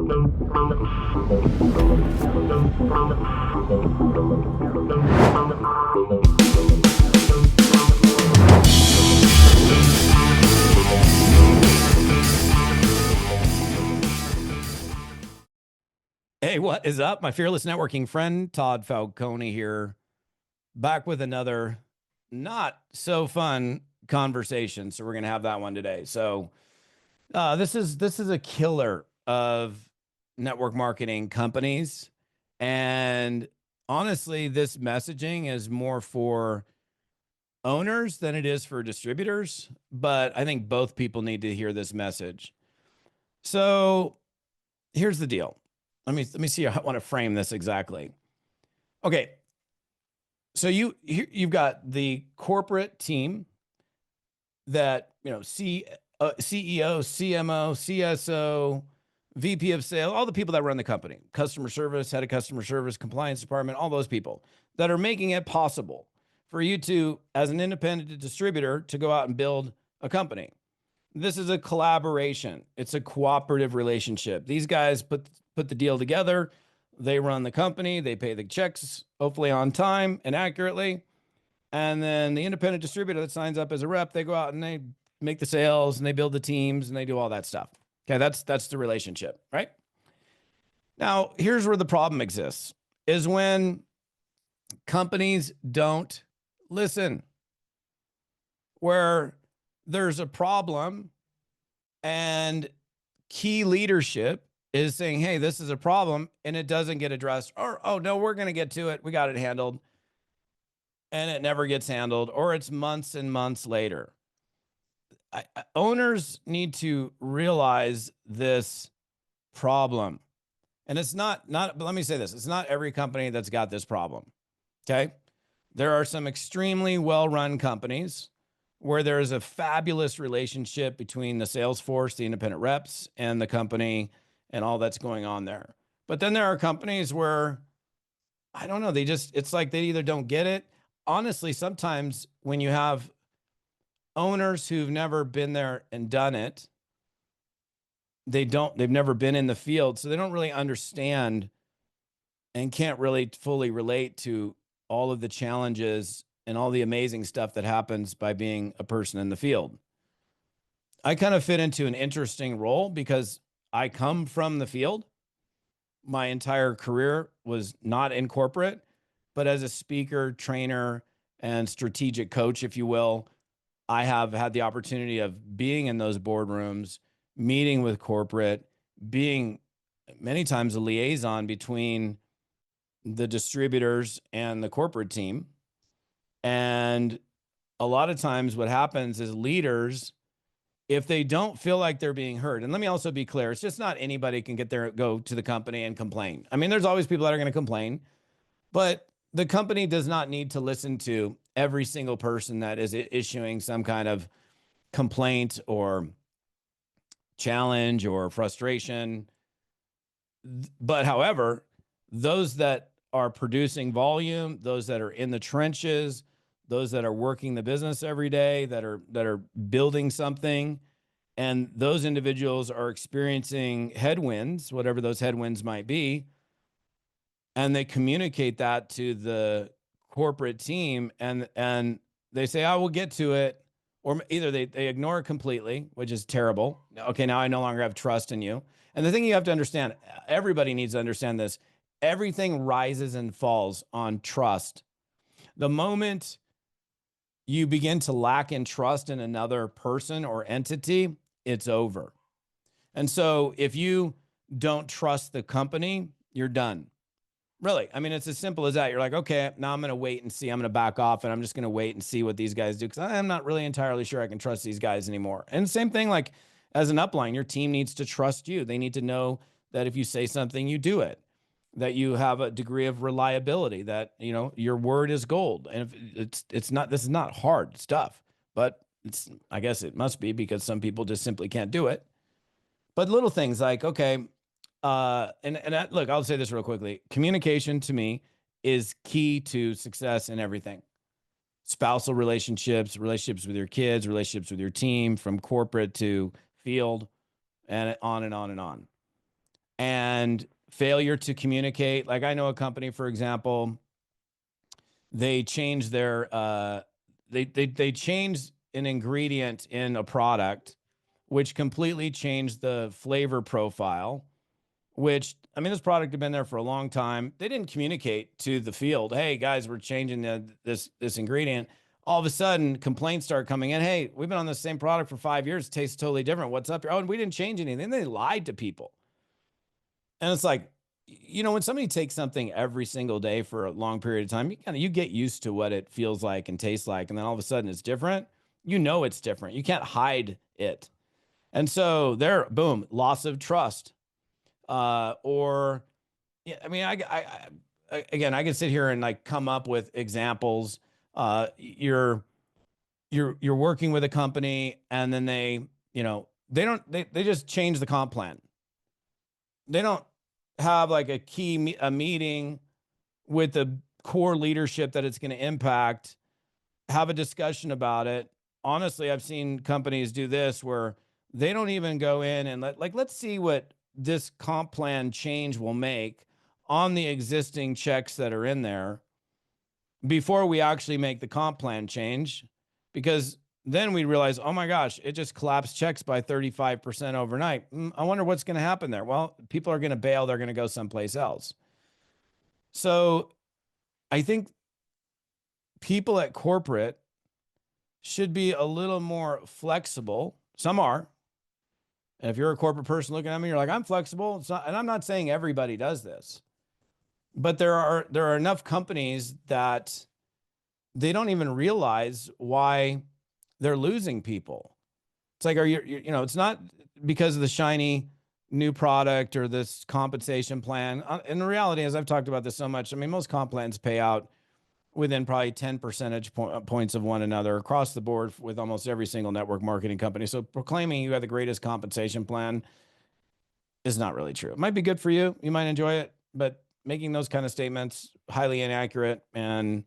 Hey, what is up? My fearless networking friend, Todd Falcone here, back with another not so fun conversation. So we're going to have that one today. So this is a killer of network marketing companies. And honestly, this messaging is more for owners than it is for distributors. But I think both people need to hear this message. So here's the deal. Let me see how I want to frame this exactly. Okay. So you've got the corporate team that, CEO, CMO, CSO, VP of sales, all the people that run the company, customer service, head of customer service, compliance department, all those people that are making it possible for you to, as an independent distributor, to go out and build a company. This is a collaboration. It's a cooperative relationship. These guys put the deal together. They run the company. They pay the checks, hopefully on time and accurately. And then the independent distributor that signs up as a rep, they go out and they make the sales and they build the teams and they do all that stuff. Okay, that's the relationship, right? Now, here's where the problem exists, is when companies don't listen, where there's a problem and key leadership is saying, hey, this is a problem, and it doesn't get addressed, or, oh no, we're going to get to it. We got it handled. And it never gets handled, or it's months and months later. Owners need to realize this problem. And it's not, but let me say this, it's not every company that's got this problem. Okay. There are some extremely well-run companies where there is a fabulous relationship between the sales force, the independent reps, and the company and all that's going on there. But then there are companies where, I don't know, it's like they either don't get it. Honestly, sometimes when you have owners who've never been there and done it, they've never been in the field, so they don't really understand and can't really fully relate to all of the challenges and all the amazing stuff that happens by being a person in the field. I kind of fit into an interesting role because I come from the field. My entire career was not in corporate, but as a speaker, trainer, and strategic coach, if you will, I have had the opportunity of being in those boardrooms, meeting with corporate, being many times a liaison between the distributors and the corporate team. And a lot of times what happens is leaders, if they don't feel like they're being heard, and let me also be clear, it's just not anybody can go to the company and complain. I mean, there's always people that are going to complain, but the company does not need to listen to every single person that is issuing some kind of complaint or challenge or frustration. But however, those that are producing volume, those that are in the trenches, those that are working the business every day, that are building something, and those individuals are experiencing headwinds, whatever those headwinds might be, and they communicate that to the corporate team, and they say, "I will get to it," or either they ignore it completely, which is terrible. Okay, now I no longer have trust in you. And the thing you have to understand, everybody needs to understand this, everything rises and falls on trust. The moment you begin to lack in trust in another person or entity, it's over. And so if you don't trust the company, you're done. Really. I mean, it's as simple as that. You're like, okay, now I'm going to wait and see. I'm going to back off and I'm just going to wait and see what these guys do, because I'm not really entirely sure I can trust these guys anymore. And same thing, like as an upline, your team needs to trust you. They need to know that if you say something, you do it, that you have a degree of reliability, that, your word is gold. And if it's not, this is not hard stuff, but I guess it must be, because some people just simply can't do it. But little things like, okay, look, I'll say this real quickly. Communication to me is key to success in everything. Spousal relationships with your kids, relationships with your team, from corporate to field, and on and on and on. and failure to communicate. Like I know a company, for example, they changed their they changed an ingredient in a product, which completely changed the flavor profile. Which, I mean, this product had been there for a long time. They didn't communicate to the field, hey guys, we're changing this ingredient. All of a sudden, complaints start coming in. Hey, we've been on the same product for 5 years. It tastes totally different. What's up here? Oh, and we didn't change anything. They lied to people. And it's like, when somebody takes something every single day for a long period of time, you get used to what it feels like and tastes like, and then all of a sudden it's different. It's different. You can't hide it. And so there, boom, loss of trust. Or, yeah, I mean, again, I can sit here and like come up with examples. You're working with a company, and then they just change the comp plan. They don't have like a meeting with the core leadership that it's going to impact, have a discussion about it. Honestly, I've seen companies do this where they don't even go in and let's see what this comp plan change will make on the existing checks that are in there before we actually make the comp plan change, because then we realize, oh my gosh, it just collapsed checks by 35% overnight. I wonder what's going to happen there. Well, people are going to bail. They're going to go someplace else. So I think people at corporate should be a little more flexible. Some are. And if you're a corporate person looking at me, you're like, I'm flexible. It's not, and I'm not saying everybody does this, but there are enough companies that they don't even realize why they're losing people. It's like, it's not because of the shiny new product or this compensation plan. And the reality is, I've talked about this so much. I mean, most comp plans pay out within probably 10 percentage points of one another across the board with almost every single network marketing company. So proclaiming you have the greatest compensation plan is not really true. It might be good for you. You might enjoy it, but making those kind of statements, highly inaccurate. And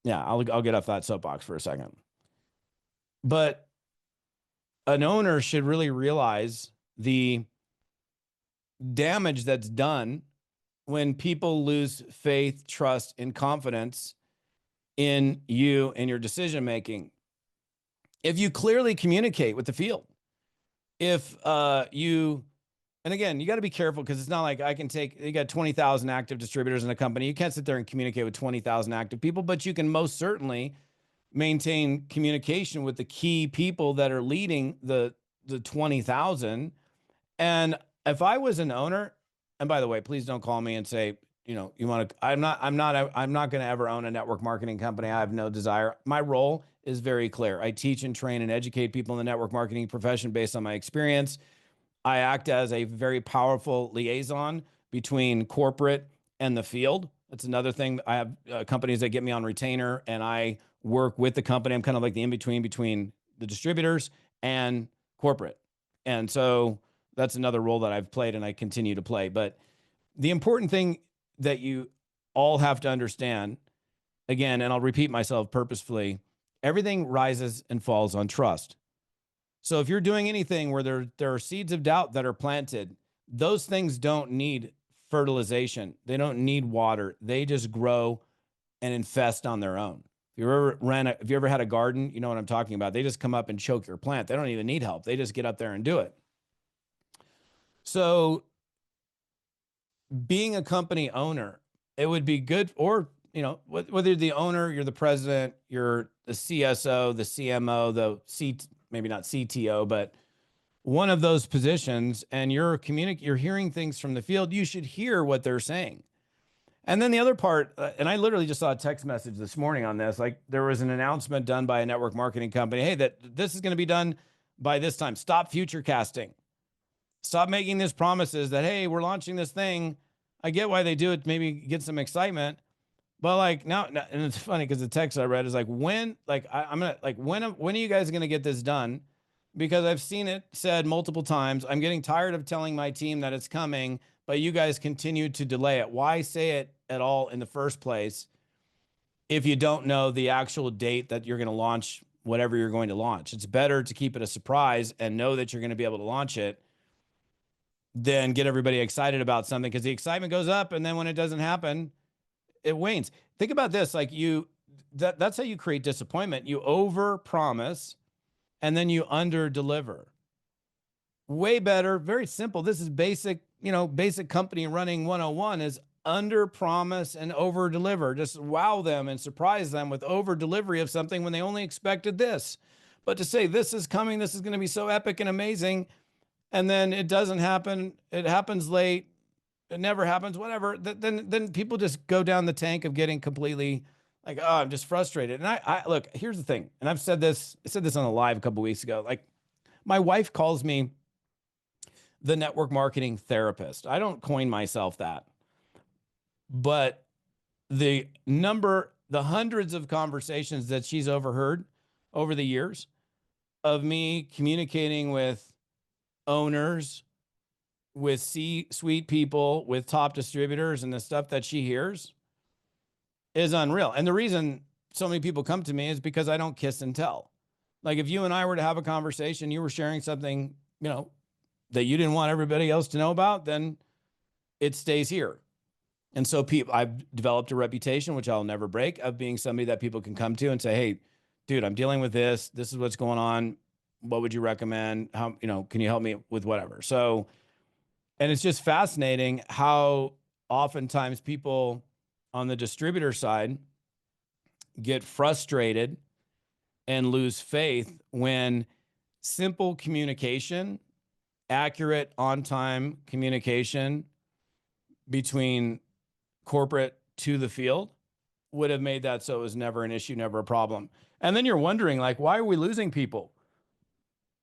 yeah, I'll get off that soapbox for a second. But an owner should really realize the damage that's done when people lose faith, trust, and confidence in you and your decision making. If you clearly communicate with the field, if and again, you got to be careful, because it's not like you got 20,000 active distributors in a company. You can't sit there and communicate with 20,000 active people, but you can most certainly maintain communication with the key people that are leading the 20,000. And if I was an owner, and by the way, please don't call me and say, I'm not going to ever own a network marketing company. I have no desire. My role is very clear. I teach and train and educate people in the network marketing profession based on my experience. I act as a very powerful liaison between corporate and the field. That's another thing. I have companies that get me on retainer, and I work with the company. I'm kind of like the in-between between the distributors and corporate. And so that's another role that I've played and I continue to play. But the important thing that you all have to understand, again, and I'll repeat myself purposefully, everything rises and falls on trust. So if you're doing anything where there are seeds of doubt that are planted, those things don't need fertilization. They don't need water. They just grow and infest on their own. If you ever had a garden, you know what I'm talking about. They just come up and choke your plant. They don't even need help. They just get up there and do it. So being a company owner, it would be good, or, whether you're the owner, you're the president, you're the CSO, the CMO, maybe not CTO, but one of those positions, and you're hearing things from the field, you should hear what they're saying. And then the other part, and I literally just saw a text message this morning on this, like there was an announcement done by a network marketing company, hey, that this is going to be done by this time. Stop future casting. Stop making these promises that, hey, we're launching this thing. I get why they do it, maybe get some excitement. But like now, and it's funny because the text I read is like, when are you guys going to get this done? Because I've seen it said multiple times. I'm getting tired of telling my team that it's coming, but you guys continue to delay it. Why say it at all in the first place if you don't know the actual date that you're going to launch whatever you're going to launch? It's better to keep it a surprise and know that you're going to be able to launch it then get everybody excited about something, because the excitement goes up, and then when it doesn't happen, it wanes. Think about this, like that's how you create disappointment. You over promise and then you under deliver. Way better, very simple. This is basic, basic company running 101 is under promise and over deliver. Just wow them and surprise them with over delivery of something when they only expected this. But to say this is coming, this is going to be so epic and amazing, and then it doesn't happen, it happens late, it never happens, whatever, then people just go down the tank of getting completely like, oh, I'm just frustrated. And I look, here's the thing, and I said this on a live a couple weeks ago. Like, my wife calls me the network marketing therapist. I don't coin myself that, but the hundreds of conversations that she's overheard over the years of me communicating with owners, with C-suite people, with top distributors, and the stuff that she hears is unreal. And the reason so many people come to me is because I don't kiss and tell. Like, if you and I were to have a conversation, you were sharing something, that you didn't want everybody else to know about, then it stays here. And so I've developed a reputation, which I'll never break, of being somebody that people can come to and say, hey, dude, I'm dealing with this. This is what's going on. What would you recommend? How, can you help me with whatever? So, and it's just fascinating how oftentimes people on the distributor side get frustrated and lose faith when simple communication, accurate, on-time communication between corporate to the field would have made that so it was never an issue, never a problem. And then you're wondering, like, why are we losing people?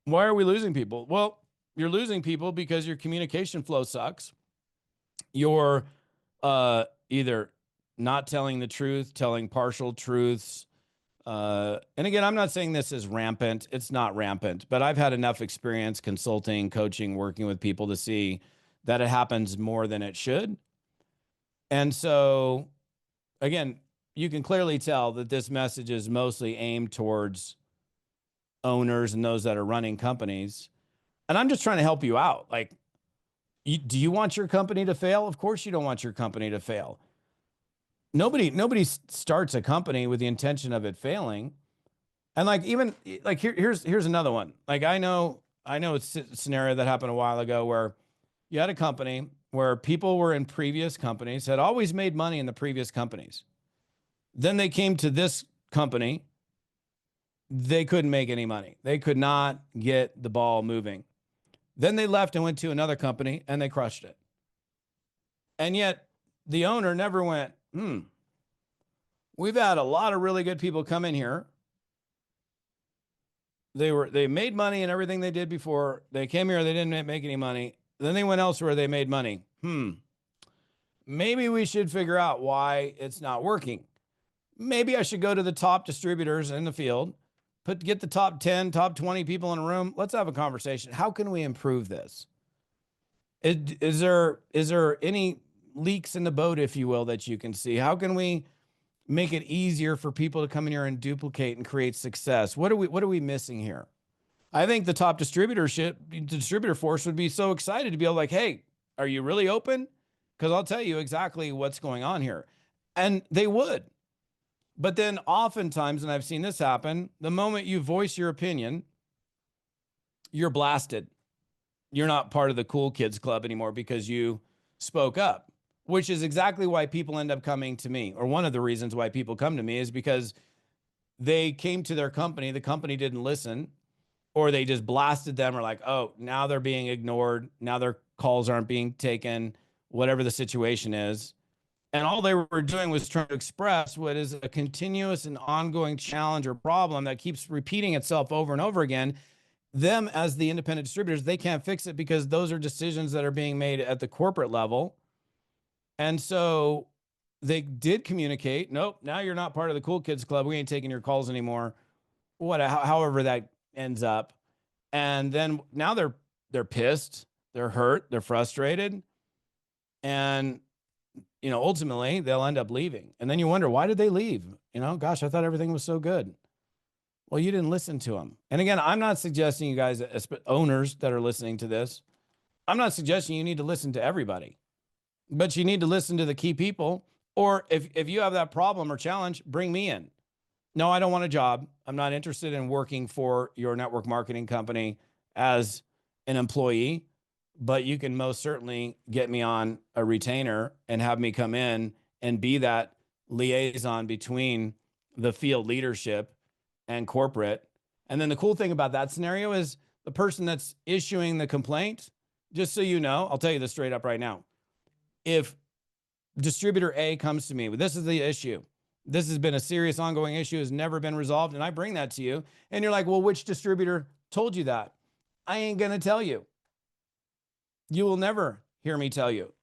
Why are we losing people? Well, you're losing people because your communication flow sucks. You're either not telling the truth, telling partial truths. And again, I'm not saying this is rampant. It's not rampant, but I've had enough experience consulting, coaching, working with people to see that it happens more than it should. And so, again, you can clearly tell that this message is mostly aimed towards owners and those that are running companies. And I'm just trying to help you out. Like, do you want your company to fail? Of course you don't want your company to fail. Nobody starts a company with the intention of it failing. And like, even like here's another one. Like, I know it's a scenario that happened a while ago where you had a company where people were in previous companies, had always made money in the previous companies. Then they came to this company. They couldn't make any money. They could not get the ball moving. Then they left and went to another company and they crushed it. And yet the owner never went, we've had a lot of really good people come in here. They made money in everything they did before. They came here, they didn't make any money. Then they went elsewhere, they made money. Maybe we should figure out why it's not working. Maybe I should go to the top distributors in the field, get the top 10, top 20 people in a room. Let's have a conversation. How can we improve this? Is there any leaks in the boat, if you will, that you can see? How can we make it easier for people to come in here and duplicate and create success? What are we missing here? I think the top distributor force would be so excited to be able, like, hey, are you really open? Because I'll tell you exactly what's going on here. And they would. But then oftentimes, and I've seen this happen, the moment you voice your opinion, you're blasted. You're not part of the cool kids club anymore because you spoke up, which is exactly why people end up coming to me. Or one of the reasons why people come to me is because they came to their company, the company didn't listen, or they just blasted them, or like, oh, now they're being ignored. Now their calls aren't being taken, whatever the situation is. And all they were doing was trying to express what is a continuous and ongoing challenge or problem that keeps repeating itself over and over again. Them, as the independent distributors, they can't fix it because those are decisions that are being made at the corporate level. And so they did communicate, nope, now you're not part of the cool kids club. We ain't taking your calls anymore. However that ends up. And then now they're pissed, they're hurt, they're frustrated. And ultimately they'll end up leaving. And then you wonder, why did they leave? Gosh, I thought everything was so good. Well, you didn't listen to them. And again, I'm not suggesting you guys, owners that are listening to this, I'm not suggesting you need to listen to everybody, but you need to listen to the key people. Or if you have that problem or challenge, bring me in. No, I don't want a job. I'm not interested in working for your network marketing company as an employee, but you can most certainly get me on a retainer and have me come in and be that liaison between the field leadership and corporate. And then the cool thing about that scenario is the person that's issuing the complaint, just so you know, I'll tell you this straight up right now. If distributor A comes to me, this is the issue. This has been a serious ongoing issue, has never been resolved. And I bring that to you and you're like, well, which distributor told you that? I ain't going to tell you. You will never hear me tell you,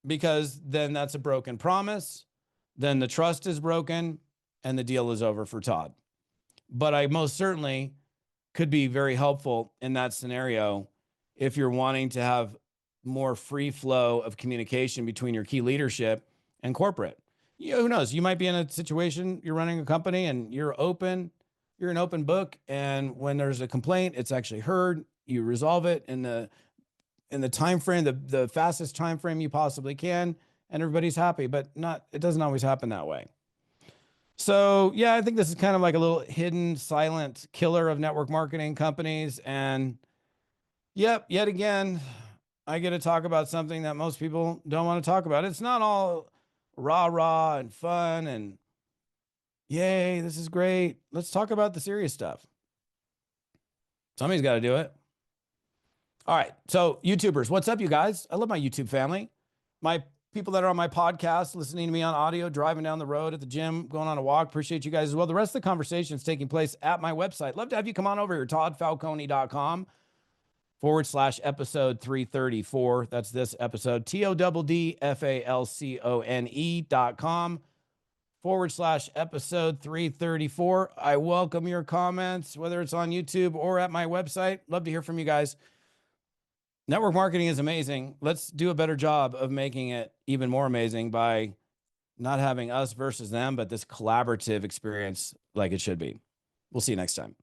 because then that's a broken promise. Then the trust is broken and the deal is over for Todd. But I most certainly could be very helpful in that scenario if you're wanting to have more free flow of communication between your key leadership and corporate. Who knows? You might be in a situation, you're running a company and you're an open book. And when there's a complaint, it's actually heard, you resolve it in the time frame, the fastest time frame you possibly can, and everybody's happy. But it doesn't always happen that way. So yeah, I think this is kind of like a little hidden, silent killer of network marketing companies. And yet again, I get to talk about something that most people don't want to talk about. It's not all rah and fun and yay, this is great. Let's talk about the serious stuff. Somebody's got to do it. All right. So YouTubers, what's up, you guys? I love my YouTube family. My people that are on my podcast, listening to me on audio, driving down the road, at the gym, going on a walk. Appreciate you guys as well. The rest of the conversation is taking place at my website. Love to have you come on over here, toddfalcone.com/episode 334. That's this episode, TODDFALCONE.com/episode 334. I welcome your comments, whether it's on YouTube or at my website. Love to hear from you guys. Network marketing is amazing. Let's do a better job of making it even more amazing by not having us versus them, but this collaborative experience like it should be. We'll see you next time.